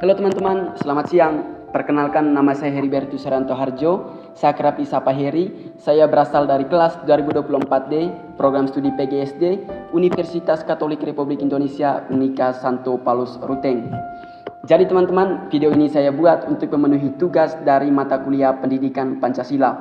Halo teman-teman, selamat siang. Perkenalkan, nama saya Heribertus Seranto Harjo. Saya kerap disapa Heri. Saya berasal dari kelas 2024D, program studi PGSD, Universitas Katolik Republik Indonesia, Unika Santo Paulus Ruteng. Jadi teman-teman, video ini saya buat untuk memenuhi tugas dari mata kuliah Pendidikan Pancasila.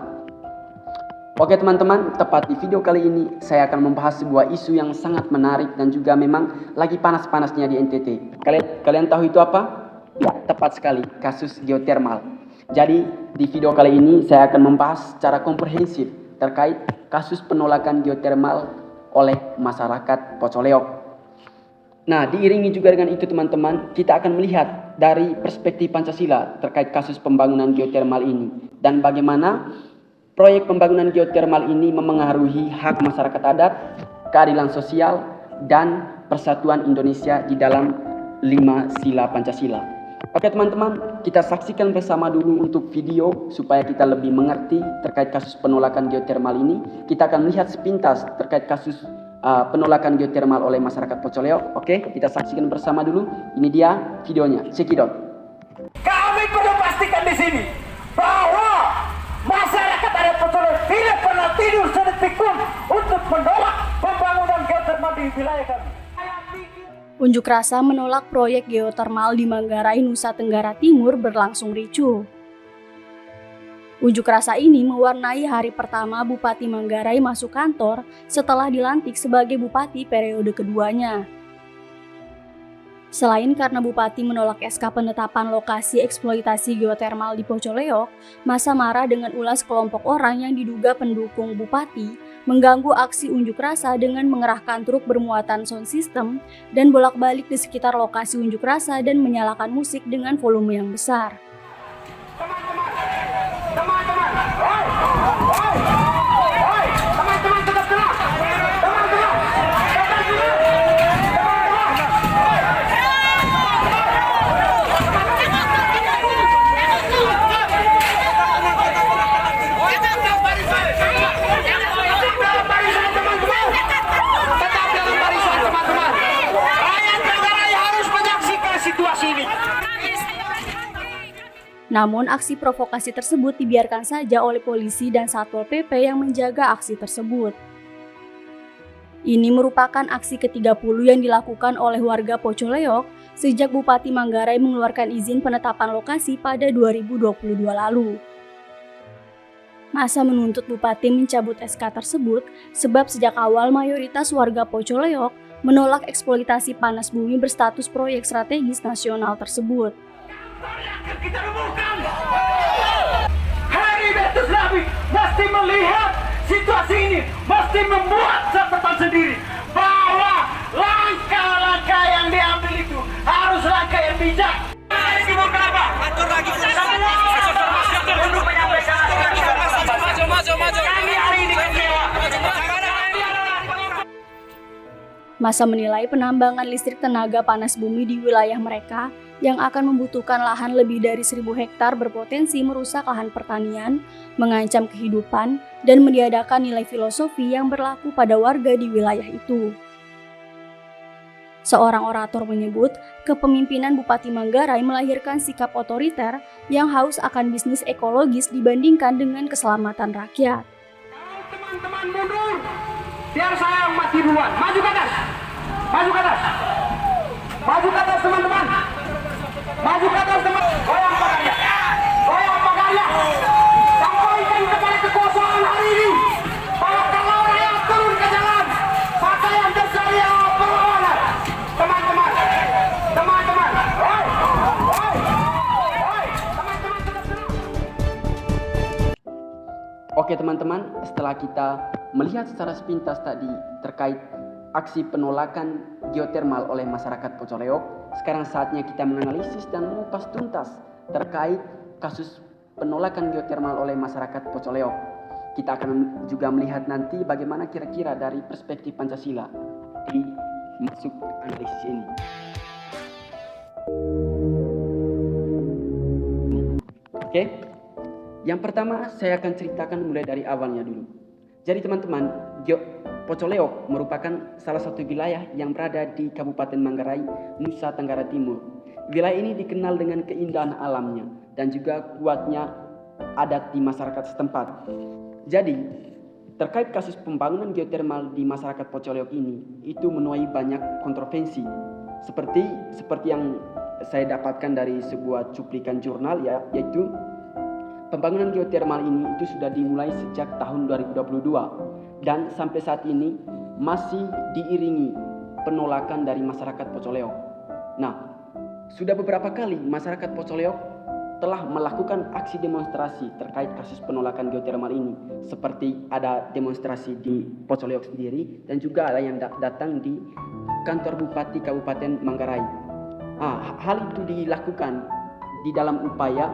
Oke teman-teman, tepat di video kali ini saya akan membahas sebuah isu yang sangat menarik dan juga memang lagi panas-panasnya di NTT. Kalian tahu itu apa? Ya, tepat sekali, kasus geotermal. Jadi di video kali ini saya akan membahas secara komprehensif terkait kasus penolakan geotermal oleh masyarakat Pocoleok. Nah, diiringi juga dengan itu teman-teman, kita akan melihat dari perspektif Pancasila terkait kasus pembangunan geotermal ini dan bagaimana proyek pembangunan geotermal ini memengaruhi hak masyarakat adat, keadilan sosial, dan persatuan Indonesia di dalam 5 sila Pancasila. Oke teman-teman, kita saksikan bersama dulu untuk video supaya kita lebih mengerti terkait kasus penolakan geotermal ini. Kita akan melihat sepintas terkait kasus penolakan geotermal oleh masyarakat Pocoleok. Oke, kita saksikan bersama dulu. Ini dia videonya. Check it out. Kami perlu pastikan di sini bahwa masyarakat adat Pocoleok tidak pernah tidur sedetik pun untuk menolak pembangunan geotermal di wilayah kami. Unjuk rasa menolak proyek geotermal di Manggarai, Nusa Tenggara Timur berlangsung ricuh. Unjuk rasa ini mewarnai hari pertama Bupati Manggarai masuk kantor setelah dilantik sebagai Bupati periode keduanya. Selain karena Bupati menolak SK penetapan lokasi eksploitasi geotermal di Pocoleok, massa marah dengan ulas kelompok orang yang diduga pendukung Bupati mengganggu aksi unjuk rasa dengan mengerahkan truk bermuatan sound system dan bolak-balik di sekitar lokasi unjuk rasa dan menyalakan musik dengan volume yang besar. Namun aksi provokasi tersebut dibiarkan saja oleh polisi dan Satpol PP yang menjaga aksi tersebut. Ini merupakan aksi ke-30 yang dilakukan oleh warga Pocoleok sejak Bupati Manggarai mengeluarkan izin penetapan lokasi pada 2022 lalu. Massa menuntut Bupati mencabut SK tersebut sebab sejak awal mayoritas warga Pocoleok menolak eksploitasi panas bumi berstatus proyek strategis nasional tersebut. Kita rebuhkan. Heribertus mesti melihat situasi ini, mesti membuat catatan sendiri bahwa langkah-langkah yang diambil itu harus langkah yang bijak. Kenapa? Atur lagi. Untuk menyampaikan maju. Kami hari ini kecewa. Massa menilai penambangan listrik tenaga panas bumi di wilayah mereka yang akan membutuhkan lahan lebih dari 1.000 hektar berpotensi merusak lahan pertanian, mengancam kehidupan, dan meniadakan nilai filosofi yang berlaku pada warga di wilayah itu. Seorang orator menyebut, kepemimpinan Bupati Manggarai melahirkan sikap otoriter yang haus akan bisnis ekologis dibandingkan dengan keselamatan rakyat. Teman-teman mundur, biar saya yang mati duluan. Maju ke atas. Maju ke atas. Maju ke atas teman-teman. Maju ke atas teman. Goyang pagarnya. Goyang pagarnya. Sampaikan kepada kekuasaan hari ini bahwa kalau rakyat turun ke jalan, maka yang terjadi adalah perlawanan. Teman-teman. Teman-teman. Teman-teman tetap tenang. Oke teman-teman, setelah kita melihat secara sepintas tadi terkait aksi penolakan geotermal oleh masyarakat Pocoleok, sekarang saatnya kita menganalisis dan mengupas tuntas terkait kasus penolakan geotermal oleh masyarakat Pocoleok. Kita akan juga melihat nanti bagaimana kira-kira dari perspektif Pancasila di masuk analisis ini. Oke, yang pertama saya akan ceritakan mulai dari awalnya dulu. Jadi teman-teman, Pocoleok merupakan salah satu wilayah yang berada di Kabupaten Manggarai, Nusa Tenggara Timur. Wilayah ini dikenal dengan keindahan alamnya dan juga kuatnya adat di masyarakat setempat. Jadi, terkait kasus pembangunan geotermal di masyarakat Pocoleok ini, itu menuai banyak kontroversi. Seperti yang saya dapatkan dari sebuah cuplikan jurnal yaitu pembangunan geotermal ini itu sudah dimulai sejak tahun 2022 dan sampai saat ini masih diiringi penolakan dari masyarakat Pocoleok. Nah, sudah beberapa kali masyarakat Pocoleok telah melakukan aksi demonstrasi terkait kasus penolakan geotermal ini, seperti ada demonstrasi di Pocoleok sendiri dan juga ada yang datang di kantor Bupati Kabupaten Manggarai. Hal itu dilakukan di dalam upaya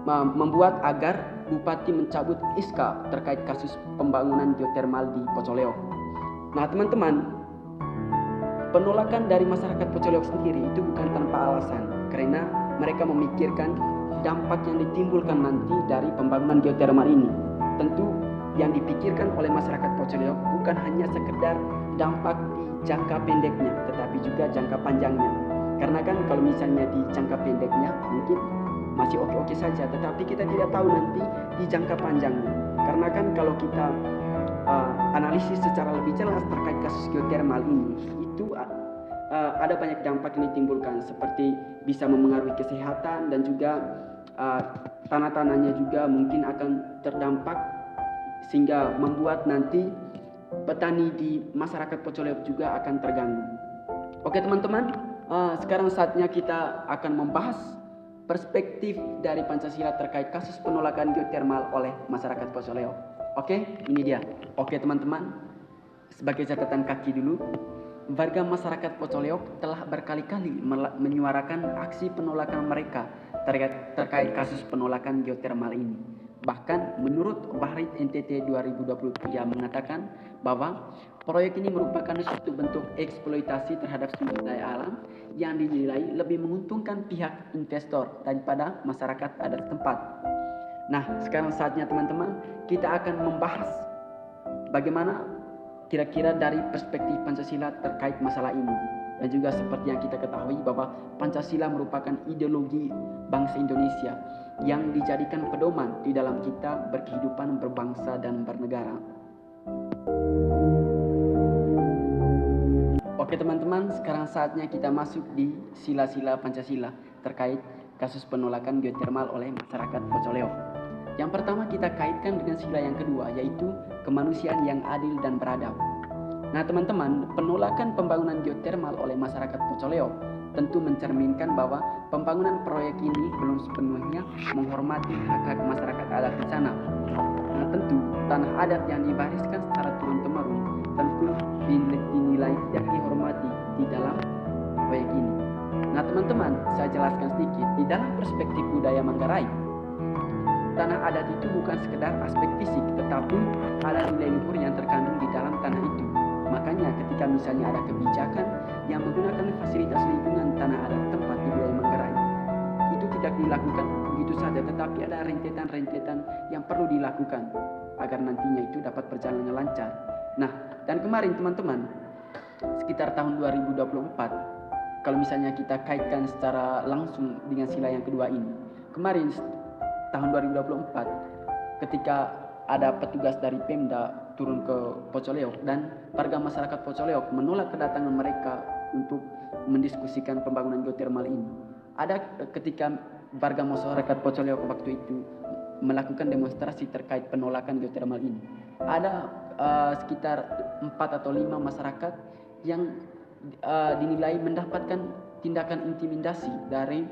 membuat agar Bupati mencabut SK terkait kasus pembangunan geotermal di Pocoleok. Nah teman-teman, penolakan dari masyarakat Pocoleok sendiri itu bukan tanpa alasan, karena mereka memikirkan dampak yang ditimbulkan nanti dari pembangunan geotermal ini. Tentu yang dipikirkan oleh masyarakat Pocoleok bukan hanya sekedar dampak di jangka pendeknya, tetapi juga jangka panjangnya. Karena kan kalau misalnya di jangka pendeknya mungkin masih oke-oke saja, tetapi kita tidak tahu nanti di jangka panjangnya. Karena kan kalau kita analisis secara lebih jelas terkait kasus geotermal ini, itu ada banyak dampak yang ditimbulkan, seperti bisa memengaruhi kesehatan dan juga tanah-tanahnya juga mungkin akan terdampak, sehingga membuat nanti petani di masyarakat Pocoleok juga akan terganggu. Oke teman-teman, sekarang saatnya kita akan membahas perspektif dari Pancasila terkait kasus penolakan geotermal oleh masyarakat Pocoleok. Oke, ini dia. Oke teman-teman, sebagai catatan kaki dulu, warga masyarakat Pocoleok telah berkali-kali menyuarakan aksi penolakan mereka terkait kasus penolakan geotermal ini. Bahkan menurut Bahrit NTT 2023 mengatakan bahwa proyek ini merupakan suatu bentuk eksploitasi terhadap sumber daya alam yang dinilai lebih menguntungkan pihak investor daripada masyarakat adat setempat. Nah, sekarang saatnya teman-teman kita akan membahas bagaimana kira-kira dari perspektif Pancasila terkait masalah ini. Dan juga seperti yang kita ketahui bahwa Pancasila merupakan ideologi bangsa Indonesia yang dijadikan pedoman di dalam kita berkehidupan berbangsa dan bernegara. Oke teman-teman, sekarang saatnya kita masuk di sila-sila Pancasila terkait kasus penolakan geotermal oleh masyarakat Pocoleok. Yang pertama kita kaitkan dengan sila yang kedua, yaitu kemanusiaan yang adil dan beradab. Nah teman-teman, penolakan pembangunan geotermal oleh masyarakat Pocoleok tentu mencerminkan bahwa pembangunan proyek ini belum sepenuhnya menghormati hak-hak masyarakat adat di sana. Nah tentu tanah adat yang diwariskan secara turun-temurun tentu dinilai tidak dihormati di dalam proyek ini. Nah teman-teman, saya jelaskan sedikit di dalam perspektif budaya Manggarai. Tanah adat itu bukan sekedar aspek fisik, tetapi ada nilai luhur yang terkandung di dalam tanah itu. Makanya ketika misalnya ada kebijakan yang menggunakan fasilitas lingkungan tanah adat tempat di wilayah Manggarai, itu tidak dilakukan begitu saja, tetapi ada rentetan-rentetan yang perlu dilakukan agar nantinya itu dapat berjalan dengan lancar. Nah, dan kemarin teman-teman, sekitar tahun 2024, kalau misalnya kita kaitkan secara langsung dengan sila yang kedua ini, kemarin tahun 2024 ketika ada petugas dari Pemda turun ke Pocoleok dan warga masyarakat Pocoleok menolak kedatangan mereka untuk mendiskusikan pembangunan geotermal ini. Ada ketika warga masyarakat Pocoleok waktu itu melakukan demonstrasi terkait penolakan geotermal ini. Ada sekitar 4 atau 5 masyarakat yang dinilai mendapatkan tindakan intimidasi dari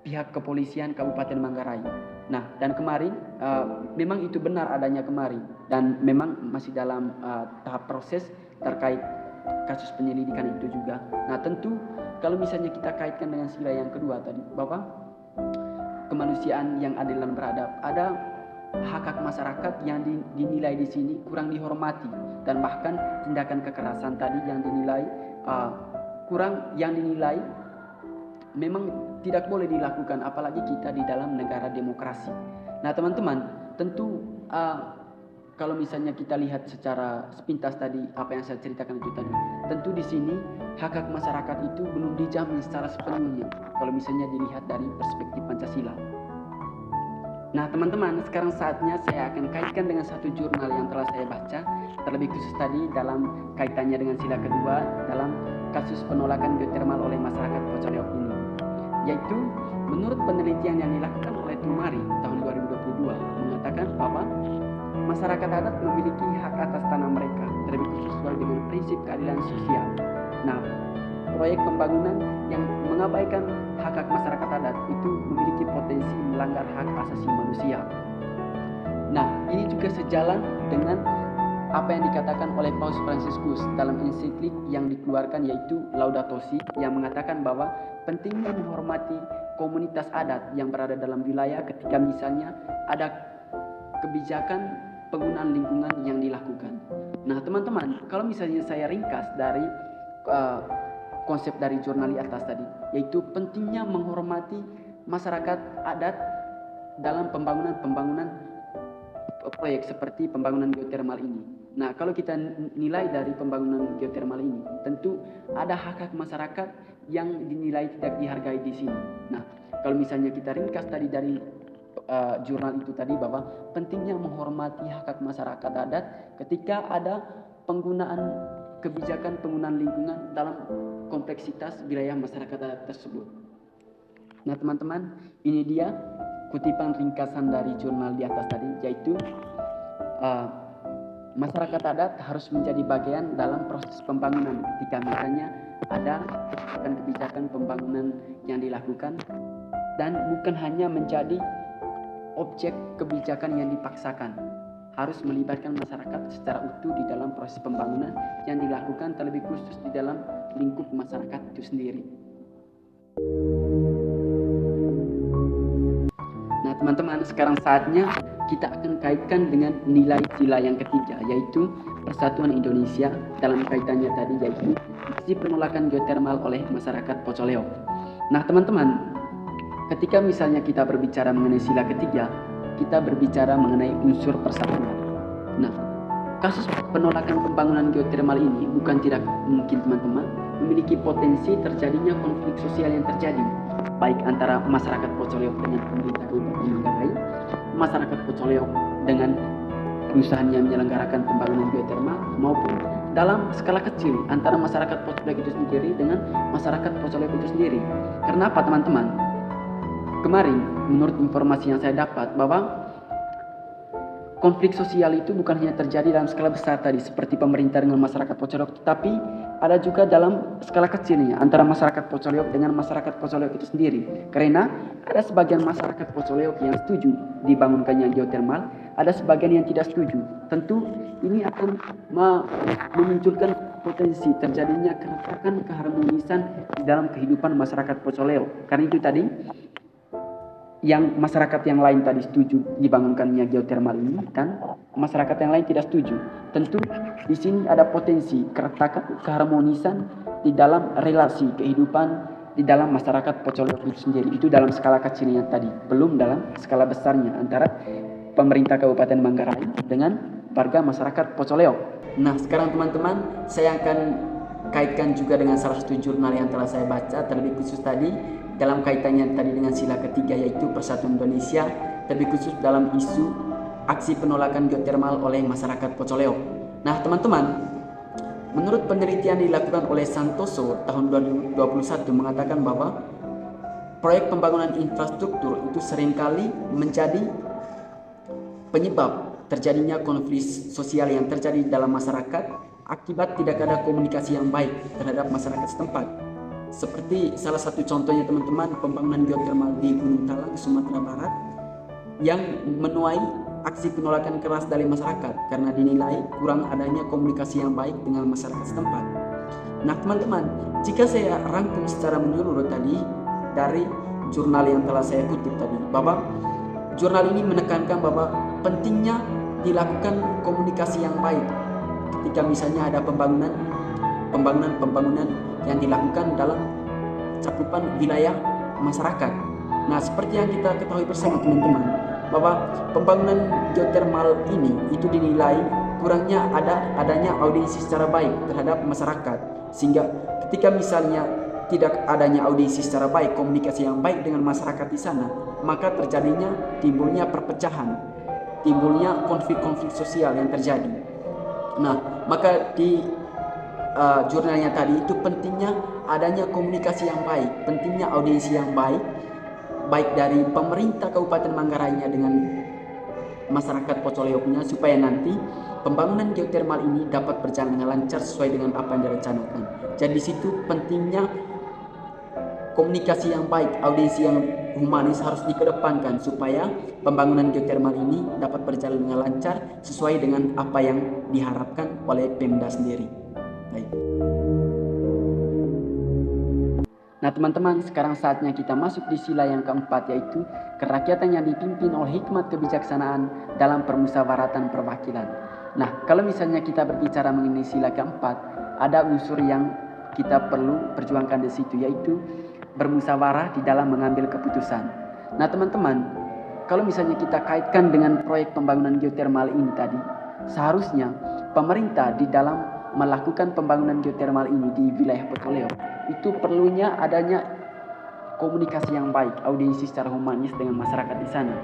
pihak kepolisian Kabupaten Manggarai. Nah, dan kemarin memang itu benar adanya kemarin dan memang masih dalam tahap proses terkait kasus penyelidikan itu juga. Nah, tentu kalau misalnya kita kaitkan dengan sila yang kedua tadi bahwa kemanusiaan yang adil dan beradab, ada hak-hak masyarakat yang dinilai di sini kurang dihormati dan bahkan tindakan kekerasan tadi yang dinilai memang tidak boleh dilakukan, apalagi kita di dalam negara demokrasi. Nah teman-teman, tentu kalau misalnya kita lihat secara sepintas tadi apa yang saya ceritakan itu tadi, tentu di sini hak-hak masyarakat itu belum dijamin secara sepenuhnya kalau misalnya dilihat dari perspektif Pancasila. Nah teman-teman, sekarang saatnya saya akan kaitkan dengan satu jurnal yang telah saya baca, terlebih khusus tadi dalam kaitannya dengan sila kedua dalam kasus penolakan geotermal oleh masyarakat Pocoleok ini, yaitu menurut penelitian yang dilakukan oleh Tumari tahun 2022 mengatakan bahwa masyarakat adat memiliki hak atas tanah mereka, terlebih khusus sesuai dengan prinsip keadilan sosial. Nah, proyek pembangunan yang mengabaikan hak-hak masyarakat adat itu memiliki potensi melanggar hak asasi manusia. Nah, ini juga sejalan dengan apa yang dikatakan oleh Paus Fransiskus dalam ensiklik yang dikeluarkan yaitu Laudato Si, yang mengatakan bahwa pentingnya menghormati komunitas adat yang berada dalam wilayah ketika misalnya ada kebijakan penggunaan lingkungan yang dilakukan. Nah teman-teman, kalau misalnya saya ringkas dari konsep dari jurnal di atas tadi, yaitu pentingnya menghormati masyarakat adat dalam pembangunan proyek seperti pembangunan geotermal ini. Nah kalau kita nilai dari pembangunan geotermal ini, tentu ada hak-hak masyarakat yang dinilai tidak dihargai di sini. Nah kalau misalnya kita ringkas tadi dari jurnal itu tadi, bahwa pentingnya menghormati hak-hak masyarakat adat ketika ada penggunaan kebijakan penggunaan lingkungan dalam kompleksitas wilayah masyarakat adat tersebut. Nah teman-teman, ini dia kutipan ringkasan dari jurnal di atas tadi, yaitu masyarakat adat harus menjadi bagian dalam proses pembangunan ketika misalnya ada kebijakan pembangunan yang dilakukan, dan bukan hanya menjadi objek kebijakan yang dipaksakan, harus melibatkan masyarakat secara utuh di dalam proses pembangunan yang dilakukan, terlebih khusus di dalam lingkup masyarakat itu sendiri. Nah teman-teman, sekarang saatnya kita akan kaitkan dengan nilai sila yang ketiga, yaitu Persatuan Indonesia dalam kaitannya tadi, yaitu aksi penolakan geotermal oleh masyarakat Pocoleok. Nah teman-teman, ketika misalnya kita berbicara mengenai sila ketiga, kita berbicara mengenai unsur persatuan. Nah, kasus penolakan pembangunan geotermal ini bukan tidak mungkin teman-teman memiliki potensi terjadinya konflik sosial yang terjadi, baik antara masyarakat Pocoleok dengan pemerintah Kabupaten Manggarai, masyarakat Pocoleok dengan perusahaan yang menyelenggarakan pembangunan geotermal, maupun dalam skala kecil antara masyarakat Pocoleok itu sendiri dengan masyarakat Pocoleok itu sendiri. Karena apa teman-teman? Kemarin, menurut informasi yang saya dapat, bahwa konflik sosial itu bukan hanya terjadi dalam skala besar tadi, seperti pemerintah dengan masyarakat Pocoleok, tetapi ada juga dalam skala kecilnya antara masyarakat Pocoleok dengan masyarakat Pocoleok itu sendiri. Karena ada sebagian masyarakat Pocoleok yang setuju dibangunkannya geotermal, ada sebagian yang tidak setuju. Tentu ini akan memunculkan potensi terjadinya keretakan keharmonisan di dalam kehidupan masyarakat Pocoleok. Karena itu tadi, yang masyarakat yang lain tadi setuju dibangunkannya geotermal ini dan masyarakat yang lain tidak setuju. Tentu di sini ada potensi keretakan keharmonisan di dalam relasi kehidupan di dalam masyarakat Pocoleok itu sendiri. Itu dalam skala kecilnya tadi, belum dalam skala besarnya antara pemerintah Kabupaten Manggarai dengan warga masyarakat Pocoleok. Nah sekarang teman-teman, saya akan kaitkan juga dengan salah satu jurnal yang telah saya baca, terlebih khusus tadi dalam kaitannya tadi dengan sila ketiga, yaitu Persatuan Indonesia, terlebih khusus dalam isu aksi penolakan geotermal oleh masyarakat Pocoleok. Nah teman-teman, menurut penelitian dilakukan oleh Santoso tahun 2021 mengatakan bahwa proyek pembangunan infrastruktur itu seringkali menjadi penyebab terjadinya konflik sosial yang terjadi dalam masyarakat akibat tidak ada komunikasi yang baik terhadap masyarakat setempat. Seperti salah satu contohnya teman-teman, pembangunan geotermal di Gunung Talang, Sumatera Barat, yang menuai aksi penolakan keras dari masyarakat karena dinilai kurang adanya komunikasi yang baik dengan masyarakat setempat. Nah teman-teman, jika saya rangkum secara menyeluruh tadi dari jurnal yang telah saya kutip tadi, bahwa jurnal ini menekankan bahwa pentingnya dilakukan komunikasi yang baik ketika misalnya ada pembangunan yang dilakukan dalam cakupan wilayah masyarakat. Nah seperti yang kita ketahui bersama teman-teman, bahwa pembangunan geotermal ini itu dinilai kurangnya adanya audiensi secara baik terhadap masyarakat, sehingga ketika misalnya tidak adanya audiensi secara baik, komunikasi yang baik dengan masyarakat di sana, maka timbulnya perpecahan, timbulnya konflik-konflik sosial yang terjadi. Nah, maka di jurnalnya tadi itu pentingnya adanya komunikasi yang baik, pentingnya audiensi yang baik dari pemerintah Kabupaten Manggarainya dengan masyarakat Pocoleoknya, supaya nanti pembangunan geotermal ini dapat berjalan dengan lancar sesuai dengan apa yang direncanakan. Jadi di situ pentingnya komunikasi yang baik, audiensi yang humanis harus dikedepankan supaya pembangunan geotermal ini dapat berjalan dengan lancar sesuai dengan apa yang diharapkan oleh Pemda sendiri. Baik. Nah teman-teman, sekarang saatnya kita masuk di sila yang keempat, yaitu kerakyatan yang dipimpin oleh hikmat kebijaksanaan dalam permusyawaratan perwakilan. Nah, kalau misalnya kita berbicara mengenai sila keempat, ada unsur yang kita perlu perjuangkan di situ, yaitu bermusyawarah di dalam mengambil keputusan. Nah teman-teman, kalau misalnya kita kaitkan dengan proyek pembangunan geotermal ini tadi, seharusnya pemerintah di dalam melakukan pembangunan geotermal ini di wilayah Pocoleo itu perlunya adanya komunikasi yang baik, audiensi secara humanis dengan masyarakat di sana.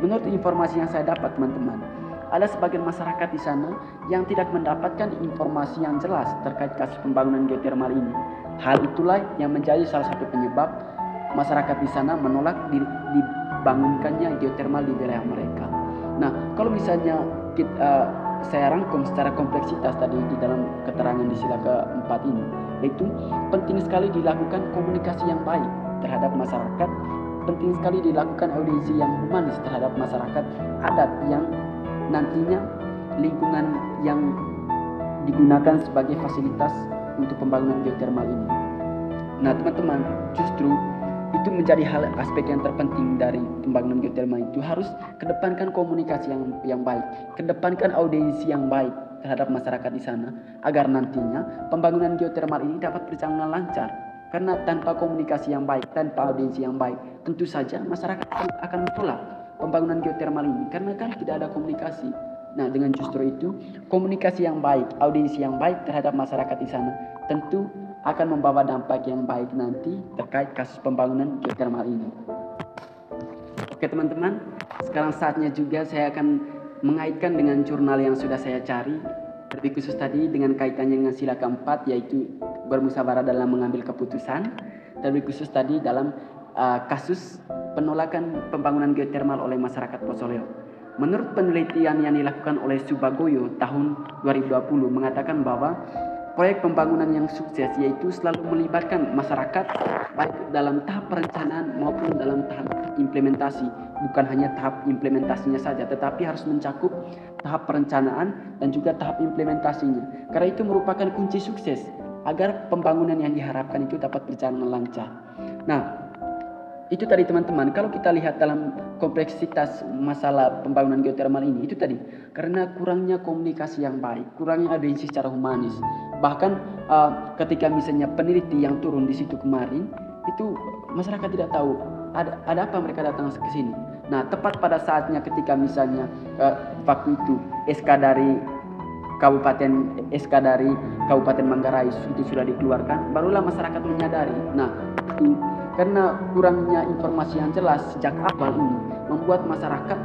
Menurut informasi yang saya dapat teman-teman, ada sebagian masyarakat di sana yang tidak mendapatkan informasi yang jelas terkait kasus pembangunan geotermal ini. Hal itulah yang menjadi salah satu penyebab masyarakat di sana menolak dibangunkannya geotermal di wilayah mereka. Nah, kalau misalnya saya rangkum secara kompleksitas tadi di dalam keterangan di sila keempat ini, yaitu penting sekali dilakukan komunikasi yang baik terhadap masyarakat, penting sekali dilakukan audiensi yang humanis terhadap masyarakat adat yang nantinya lingkungan yang digunakan sebagai fasilitas untuk pembangunan geotermal ini. Nah teman-teman, justru itu menjadi aspek yang terpenting dari pembangunan geotermal. Itu harus kedepankan komunikasi yang baik, kedepankan audiensi yang baik terhadap masyarakat di sana, agar nantinya pembangunan geotermal ini dapat berjalan lancar. Karena tanpa komunikasi yang baik, tanpa audiensi yang baik, tentu saja masyarakat akan menolak pembangunan geotermal ini, karena kan tidak ada komunikasi. Nah, dengan justru itu, komunikasi yang baik, audiensi yang baik terhadap masyarakat di sana tentu akan membawa dampak yang baik nanti terkait kasus pembangunan geotermal ini. Oke teman-teman, sekarang saatnya juga saya akan mengaitkan dengan jurnal yang sudah saya cari, lebih khusus tadi dengan kaitannya dengan sila keempat, yaitu bermusyawarah dalam mengambil keputusan, lebih khusus tadi dalam kasus penolakan pembangunan geotermal oleh masyarakat Pocoleo. Menurut penelitian yang dilakukan oleh Subagoyo tahun 2020 mengatakan bahwa proyek pembangunan yang sukses yaitu selalu melibatkan masyarakat baik dalam tahap perencanaan maupun dalam tahap implementasi. Bukan hanya tahap implementasinya saja, tetapi harus mencakup tahap perencanaan dan juga tahap implementasinya. Karena itu merupakan kunci sukses agar pembangunan yang diharapkan itu dapat berjalan lancar. Nah, itu tadi teman-teman, kalau kita lihat dalam kompleksitas masalah pembangunan geotermal ini, itu tadi karena kurangnya komunikasi yang baik, kurangnya audiensi secara humanis. Bahkan ketika misalnya peneliti yang turun di situ kemarin, itu masyarakat tidak tahu ada apa mereka datang ke sini. Nah, tepat pada saatnya ketika misalnya waktu itu SK dari Kabupaten Manggarai itu sudah dikeluarkan, barulah masyarakat menyadari. Nah, itu karena kurangnya informasi yang jelas sejak awal ini membuat masyarakat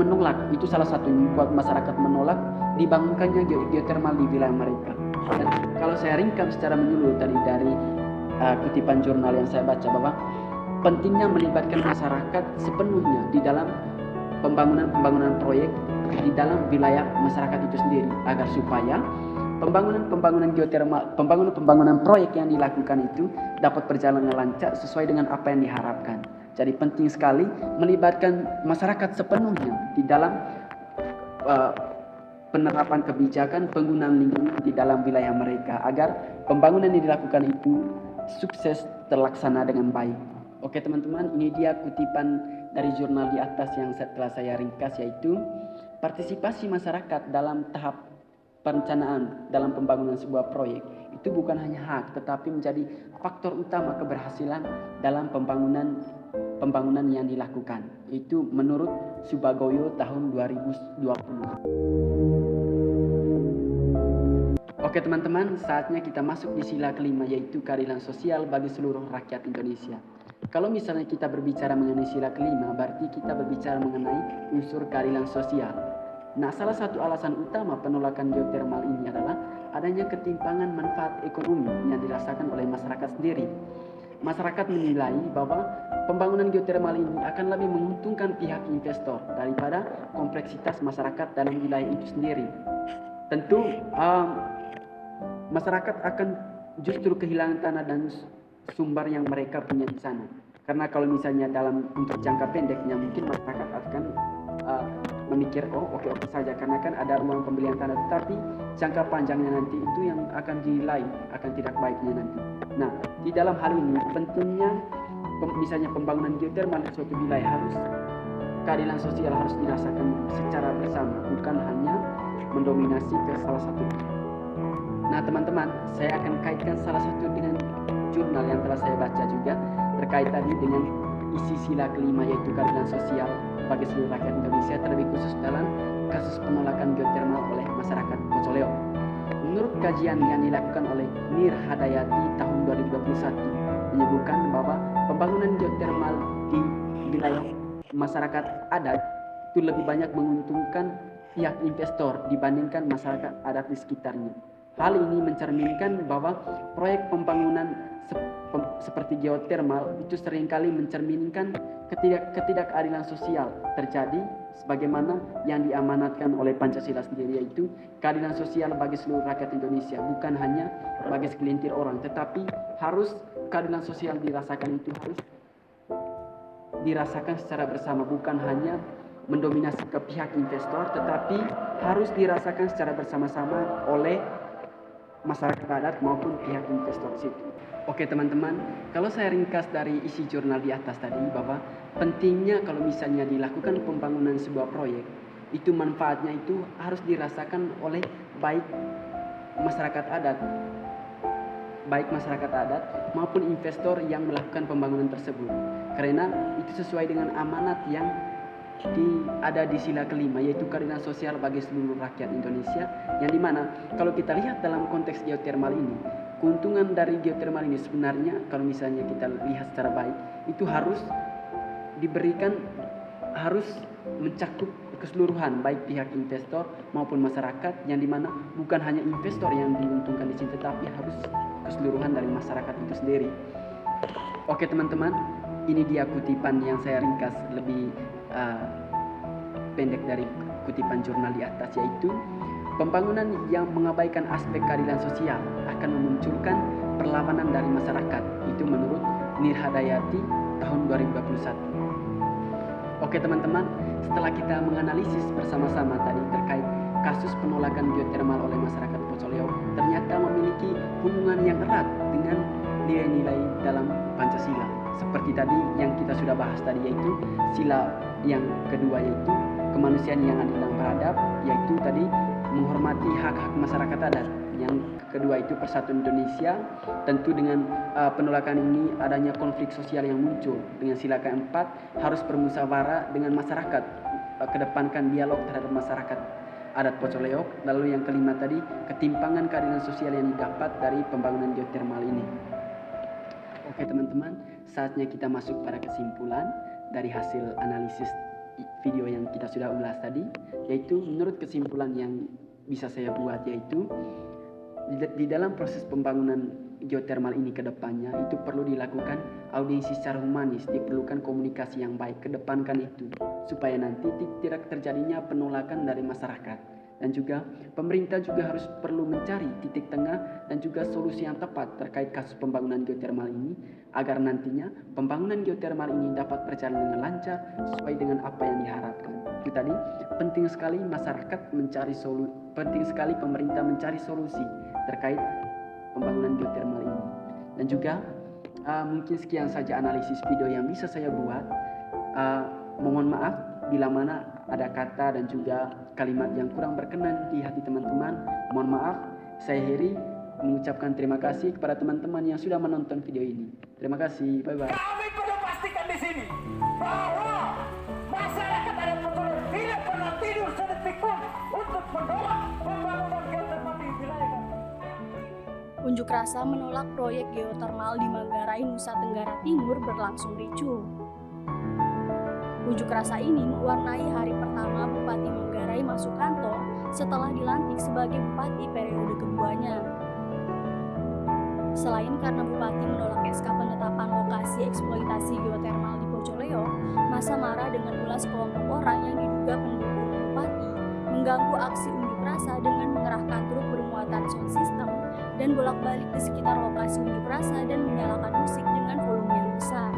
menolak. Itu salah satu yang membuat masyarakat menolak dibangunkannya geotermal di wilayah mereka. Dan kalau saya ringkam secara menyeluruh tadi dari kutipan jurnal yang saya baca, bahwa pentingnya melibatkan masyarakat sepenuhnya di dalam pembangunan proyek di dalam wilayah masyarakat itu sendiri, agar supaya pembangunan geotermal, pembangunan proyek yang dilakukan itu dapat berjalan dengan lancar sesuai dengan apa yang diharapkan. Jadi penting sekali melibatkan masyarakat sepenuhnya di dalam penerapan kebijakan penggunaan lingkungan di dalam wilayah mereka, agar pembangunan yang dilakukan itu sukses terlaksana dengan baik. Oke teman-teman, ini dia kutipan dari jurnal di atas yang telah saya ringkas, yaitu partisipasi masyarakat dalam tahap perencanaan dalam pembangunan sebuah proyek itu bukan hanya hak, tetapi menjadi faktor utama keberhasilan dalam pembangunan pembangunan yang dilakukan. Itu menurut Subagoyo tahun 2020. Oke teman-teman, saatnya kita masuk di sila kelima, yaitu keadilan sosial bagi seluruh rakyat Indonesia. Kalau misalnya kita berbicara mengenai sila kelima, berarti kita berbicara mengenai unsur keadilan sosial. Nah, salah satu alasan utama penolakan geotermal ini adalah adanya ketimpangan manfaat ekonomi yang dirasakan oleh masyarakat sendiri. Masyarakat menilai bahwa pembangunan geotermal ini akan lebih menguntungkan pihak investor daripada kompleksitas masyarakat dalam wilayah itu sendiri. Tentu masyarakat akan justru kehilangan tanah dan sumber yang mereka punya di sana. Karena kalau misalnya untuk jangka pendeknya mungkin masyarakat akan memikir oke saja karena kan ada uang pembelian tanah, tetapi jangka panjangnya nanti itu yang akan dinilai akan tidak baiknya nanti. Nah, di dalam hal ini pentingnya misalnya pembangunan geotermal di suatu wilayah keadilan sosial harus dirasakan secara bersama, bukan hanya mendominasi ke salah satu pihak. Nah teman-teman, saya akan kaitkan salah satu dengan jurnal yang telah saya baca juga terkait tadi dengan isi sila kelima, yaitu keadilan sosial bagi seluruh rakyat Indonesia, terlebih khusus dalam kasus penolakan geotermal oleh masyarakat Pocoleo. Menurut kajian yang dilakukan oleh Nir Hadayati tahun 2021 menyebutkan bahwa pembangunan geotermal di wilayah masyarakat adat itu lebih banyak menguntungkan pihak investor dibandingkan masyarakat adat di sekitarnya. Hal ini mencerminkan bahwa proyek pembangunan seperti geotermal itu seringkali mencerminkan ketidakadilan sosial terjadi sebagaimana yang diamanatkan oleh Pancasila sendiri, yaitu keadilan sosial bagi seluruh rakyat Indonesia, bukan hanya bagi segelintir orang, tetapi harus keadilan sosial dirasakan secara bersama, bukan hanya mendominasi ke pihak investor, tetapi harus dirasakan secara bersama-sama oleh masyarakat adat maupun pihak investor situ. Oke teman-teman, kalau saya ringkas dari isi jurnal di atas tadi, bahwa pentingnya kalau misalnya dilakukan pembangunan sebuah proyek, itu manfaatnya itu harus dirasakan oleh baik masyarakat adat maupun investor yang melakukan pembangunan tersebut. Karena itu sesuai dengan amanat yang ada di sila kelima, yaitu keadilan sosial bagi seluruh rakyat Indonesia, yang dimana kalau kita lihat dalam konteks geotermal ini, keuntungan dari geotermal ini sebenarnya kalau misalnya kita lihat secara baik itu harus mencakup keseluruhan baik pihak investor maupun masyarakat, yang dimana bukan hanya investor yang diuntungkan di sini, tetapi harus keseluruhan dari masyarakat itu sendiri. Oke teman-teman, ini dia kutipan yang saya ringkas lebih pendek dari kutipan jurnal di atas, yaitu pembangunan yang mengabaikan aspek keadilan sosial akan memunculkan perlawanan dari masyarakat. Itu menurut Nir Hadayati tahun 2021. Oke teman-teman, setelah kita menganalisis bersama-sama tadi terkait kasus penolakan geotermal oleh masyarakat Pocoleo, ternyata memiliki hubungan yang erat dengan nilai-nilai dalam Pancasila. Seperti tadi yang kita sudah bahas tadi, yaitu sila yang kedua, yaitu kemanusiaan yang adil dan beradab, yaitu tadi menghormati hak-hak masyarakat adat. Yang kedua itu persatuan Indonesia. Tentu dengan penolakan ini adanya konflik sosial yang muncul. Dengan sila keempat harus bermusyawarah dengan masyarakat, kedepankan dialog terhadap masyarakat adat Pocoleo. Lalu yang kelima tadi ketimpangan keadilan sosial yang didapat dari pembangunan geotermal ini. Oke teman-teman, saatnya kita masuk pada kesimpulan dari hasil analisis video yang kita sudah ulas tadi, yaitu menurut kesimpulan yang bisa saya buat, yaitu di dalam proses pembangunan geotermal ini ke depannya itu perlu dilakukan audiensi secara humanis, diperlukan komunikasi yang baik, kedepankan itu supaya nanti tidak terjadinya penolakan dari masyarakat. Dan juga pemerintah juga harus perlu mencari titik tengah dan juga solusi yang tepat terkait kasus pembangunan geotermal ini, agar nantinya pembangunan geotermal ini dapat berjalan dengan lancar sesuai dengan apa yang diharapkan. Itu tadi penting sekali masyarakat mencari solusi, penting sekali pemerintah mencari solusi terkait pembangunan geotermal ini. Dan juga mungkin sekian saja analisis video yang bisa saya buat. Mohon maaf bila mana ada kata dan juga kalimat yang kurang berkenan di hati teman-teman. Mohon maaf. Saya Heri mengucapkan terima kasih kepada teman-teman yang sudah menonton video ini. Terima kasih. Bye bye. Kami perlu pastikan di sini bahwa masyarakat adat Pocoleo tidak pernah tidur sedetik pun untuk menolak pembangunan geotermal di wilayah kami. Unjuk rasa menolak proyek geotermal di Manggarai, Nusa Tenggara Timur berlangsung ricuh. Unjuk rasa ini mewarnai hari pertama Bupati Manggarai masuk kantor setelah dilantik sebagai bupati periode keduanya. Selain karena Bupati menolak SK penetapan lokasi eksploitasi geotermal di Pocoleo, massa marah dengan ulas kelompok orang yang diduga pendukung Bupati mengganggu aksi unjuk rasa dengan mengerahkan truk bermuatan sound system dan bolak-balik di sekitar lokasi unjuk rasa dan menyalakan musik dengan volume yang besar.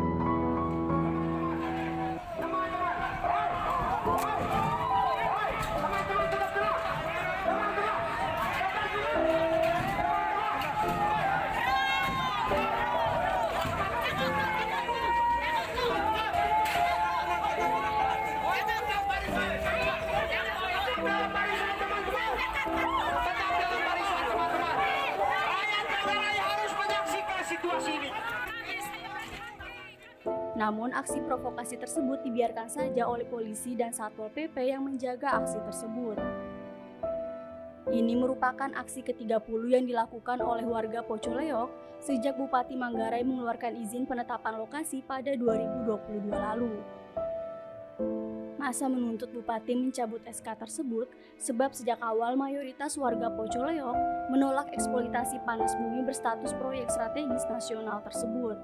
Namun aksi provokasi tersebut dibiarkan saja oleh polisi dan Satpol PP yang menjaga aksi tersebut. Ini merupakan aksi ke-30 yang dilakukan oleh warga Pocoleo sejak Bupati Manggarai mengeluarkan izin penetapan lokasi pada 2022 lalu. Massa menuntut Bupati mencabut SK tersebut sebab sejak awal mayoritas warga Pocoleo menolak eksploitasi panas bumi berstatus proyek strategis nasional tersebut.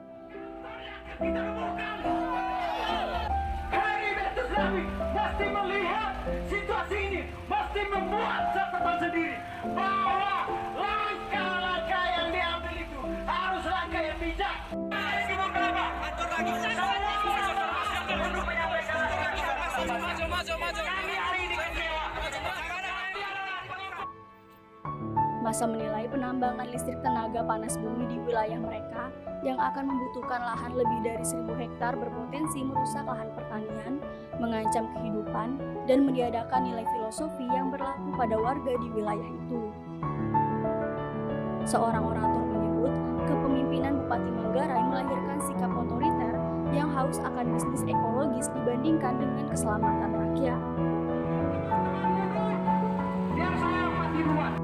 Heribertus Lawi mesti melihat situasi ini, mesti membuat catatan sendiri bahwa langkah-langkah yang diambil itu harus langkah yang bijak. Massa menilai penambangan listrik tenaga panas bumi di wilayah mereka yang akan membutuhkan lahan lebih dari 1.000 hektar berpotensi merusak lahan pertanian, mengancam kehidupan, dan meniadakan nilai filosofi yang berlaku pada warga di wilayah itu. Seorang orator menyebut, kepemimpinan Bupati Manggarai melahirkan sikap otoriter yang haus akan bisnis ekologis dibandingkan dengan keselamatan rakyat. Biar saya mati duluan.